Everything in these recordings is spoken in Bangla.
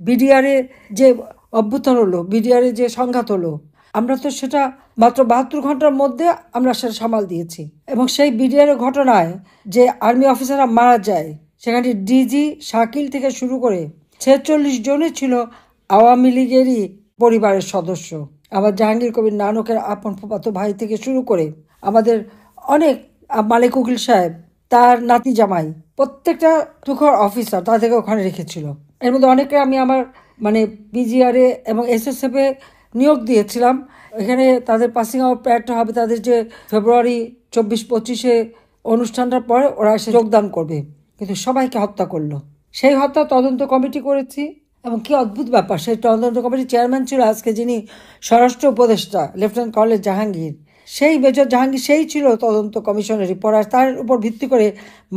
বিডিআরে যে অভ্যুত্থান হলো, বিডিআরে যে সংঘাত হলো, আমরা তো সেটা মাত্র 72 ঘন্টার মধ্যে আমরা সেটা সামাল দিয়েছি। এবং সেই বিডিআরের ঘটনায় যে আর্মি অফিসাররা মারা যায়, সেখানে ডিজি শাকিল থেকে শুরু করে 46 জনই ছিল আওয়ামী লীগেরই পরিবারের সদস্য। আবার জাহাঙ্গীর কবির নানকের আপন ফুফাতো ভাই থেকে শুরু করে আমাদের অনেক, মালিক উকিল সাহেব, তার নাতি জামাই, প্রত্যেকটা তুখর অফিসার তাদেরকে ওখানে রেখেছিল। এর মধ্যে অনেকে আমি আমার বিজিআরে এবং এসএসএফ এ নিয়োগ দিয়েছিলাম। এখানে তাদের পাসিং আউট প্যারেডটা হবে তাদের যে ফেব্রুয়ারি 24-25 অনুষ্ঠানটার পরে ওরা এসে যোগদান করবে, কিন্তু সবাইকে হত্যা করলো। সেই হত্যা তদন্ত কমিটি করেছি এবং কি অদ্ভুত ব্যাপার, সেই তদন্ত কমিটির চেয়ারম্যান ছিল আজকে যিনি স্বরাষ্ট্র উপদেষ্টা লেফটেন্যান্ট কর্নেল জাহাঙ্গীর। সেই মেজর জাহাঙ্গীর সেই ছিল তদন্ত কমিশনের রিপোর্ট, আর তার উপর ভিত্তি করে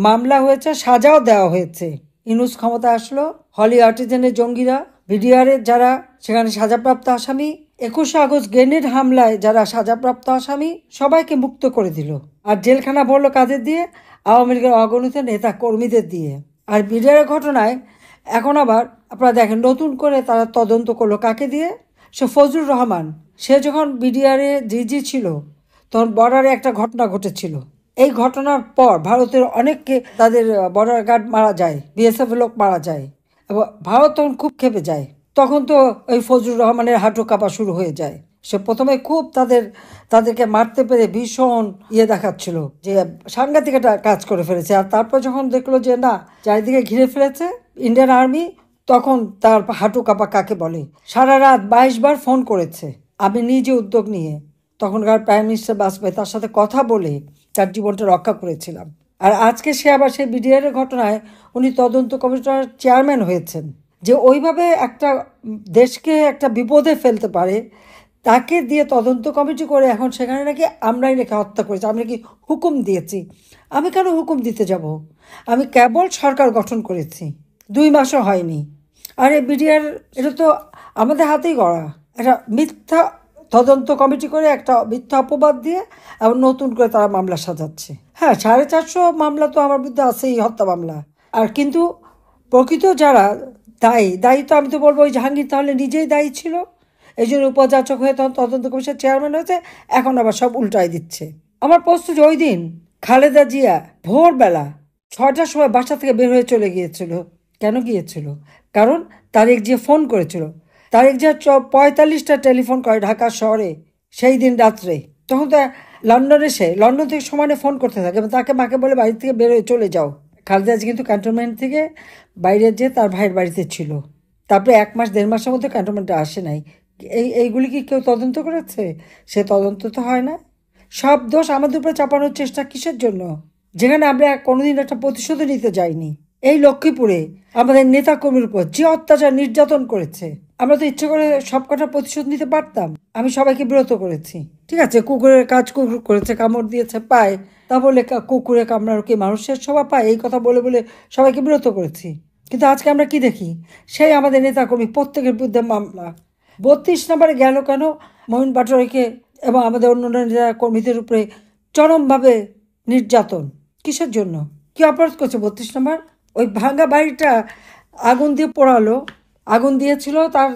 মামলা হয়েছে, সাজাও দেওয়া হয়েছে। ইউনূস ক্ষমতা আসলো, হলি আর্টিজেনের জঙ্গিরা, বিডিআরের যারা সেখানে সাজাপ্রাপ্ত আসামি, 21 আগস্ট গ্রেনেড হামলায় যারা সাজাপ্রাপ্ত আসামি, সবাইকে মুক্ত করে দিল। আর জেলখানা ভরলো কাদের দিয়ে? আওয়ামী লীগের অগণিত নেতা কর্মীদের দিয়ে। আর বিডিআরের ঘটনায় এখন আবার আপনারা দেখেন নতুন করে তারা তদন্ত করলো কাকে দিয়ে? সে ফজলুর রহমান। সে যখন বিডিআরে ডিজি ছিল তখন বর্ডারে একটা ঘটনা ঘটেছিল। এই ঘটনার পর ভারতের অনেককে তাদের বর্ডার গার্ড মারা যায়, বিএসএফ লোক মারা যায়, এবং ভারত তখন খুব ক্ষেপে যায়। তখন তো ওই ফজলুর রহমানের হাঁটু কাঁপা শুরু হয়ে যায়। সে প্রথমে খুব তাদেরকে মারতে পেরে ভীষণ দেখাচ্ছিল যে সাংঘাতিক একটা কাজ করে ফেলেছে। আর তারপর যখন দেখলো যে না, চারিদিকে ঘিরে ফেলেছে ইন্ডিয়ান আর্মি, তখন তার হাঁটু কাঁপা কাকে বলে। সারা রাত 22 বার ফোন করেছে, আমি নিজে উদ্যোগ নিয়ে তখনকার প্রাইম মিনিস্টার বাজপেয়ী, তার সাথে কথা বলে তার জীবনটা রক্ষা করেছিলাম। আর আজকে সে আবার সেই বিডিআরের ঘটনায় উনি তদন্ত কমিশনের চেয়ারম্যান হয়েছেন। যে ওইভাবে একটা দেশকে একটা বিপদে ফেলতে পারে, তাকে দিয়ে তদন্ত কমিটি করে এখন সেখানে নাকি আমরাই নাকি হত্যা করেছি, আমি নাকি হুকুম দিয়েছি। আমি কেন হুকুম দিতে যাব? আমি কেবল সরকার গঠন করেছি, 2 মাসও হয়নি। আর এই বিডিআর এটা তো আমাদের হাতেই গড়া একটা মিথ্যা তদন্ত কমিটি করে একটা মিথ্যা অপবাদ দিয়ে এবং নতুন করে তারা মামলা সাজাচ্ছে। হ্যাঁ, 450 মামলা তো আমার বিরুদ্ধে আছেই, হত্যা মামলা। আর কিন্তু প্রকৃত যারা দায়ী তো আমি তো বলবো ওই জাহাঙ্গীর তাহলে নিজেই দায়ী ছিল, এই জন্য উপযাচক হয়ে তখন তদন্ত কমিশনের চেয়ারম্যান হয়েছে, এখন আবার সব উল্টাই দিচ্ছে। আমার প্রশ্ন যে ওই দিন খালেদা জিয়া ভোরবেলা 6টার সময় বাসা থেকে বের হয়ে চলে গিয়েছিল, কেন গিয়েছিল? কারণ তারেক জিয়া ফোন করেছিল। তারেক জিয়া 45টা টেলিফোন করে ঢাকা শহরে সেই দিন রাত্রে। তখন তো লন্ডন থেকে সমানে ফোন করতে থাকে এবং তাকে মাকে বলে বাড়ি থেকে বের হয়ে চলে যাও। খালেদা জিয়া কিন্তু ক্যান্টনমেন্ট থেকে বাইরে যেয়ে তার ভাইয়ের বাড়িতে ছিল। তারপরে 1 মাস 1.5 মাসের মধ্যে ক্যান্টনমেন্টে আসে নাই। এইগুলি কি কেউ তদন্ত করেছে? সে তদন্ত তো হয় না। সব দোষ আমাদের উপরে চাপানোর চেষ্টা কিসের জন্য? যেখানে আমরা কোনোদিন একটা প্রতিশোধ নিতে যাইনি। এই লক্ষ্মীপুরে আমাদের নেতা কর্মীর উপর যে অত্যাচার নির্যাতন করেছে, আমরা তো ইচ্ছে করে সব কটা প্রতিশোধ নিতে পারতাম। আমি সবাইকে বিরত করেছি। ঠিক আছে, কুকুরের কাজ কুকুর করেছে, কামড় দিয়েছে পায়, তা বলে কুকুরে কামড়ার কি মানুষের স্বভাব পায়? এই কথা বলে বলে সবাইকে বিরত করেছি। কিন্তু আজকে আমরা কি দেখি? সেই আমাদের নেতা কর্মী প্রত্যেকের বিরুদ্ধে মামলা। 32 নম্বরে গেল কেন? মহিন পাটোয়ারিকে এবং আমাদের অন্য নেতা কর্মীদের উপরে চরমভাবে নির্যাতন। কিসের জন্য? কি অপরাধ করছে 32 নম্বর? ওই ভাঙা বাড়িটা আগুন দিয়ে পোড়ালো। আগুন দিয়েছিল, তার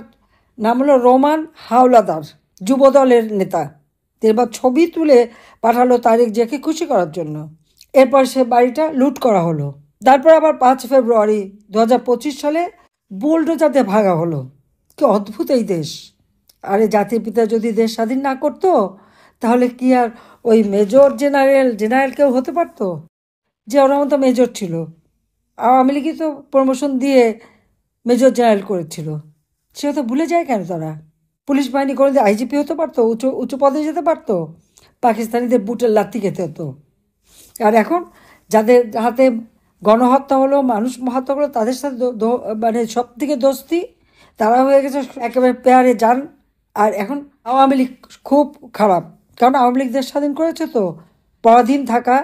নাম হলো রোমান হাওলাদার, যুবদলের নেতা। এবার ছবি তুলে পাঠালো তারেক জিয়াকে খুশি করার জন্য। এরপর সে বাড়িটা লুট করা হলো। তারপর আবার 5 ফেব্রুয়ারি 2025 সালে বুলডোজার দিয়ে ভাঙা হলো। কি অদ্ভুত এই দেশ! আরে জাতির পিতা যদি দেশ স্বাধীন না করতো তাহলে কি আর ওই মেজর জেনারেল কেউ হতে পারতো? যে ওরা মতো মেজর ছিল, আওয়ামী লীগই তো প্রমোশন দিয়ে মেজর জেনারেল করেছিল। সে তো ভুলে যায় কেন তারা? পুলিশ বাহিনী করে দিয়ে আইজিপি হতে পারতো, উঁচু পদে যেতে পারতো, পাকিস্তানিদের বুটের লাথি খেতে হতো। আর এখন যাদের হাতে গণহত্যা হলো, মানুষ হত্যা হলো, তাদের সাথে মানে সব থেকে দোস্তি, তারা হয়ে গেছে একেবারে পেয়ারে যান। আর এখন আওয়ামী লীগ খুব খারাপ, কারণ আওয়ামী লীগ দেশ স্বাধীন করেছে, তো পরাধীন থাকা,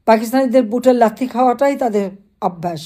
পাকিস্তানিদের বুটের লাথি খাওয়াটাই তাদের অভ্যাস।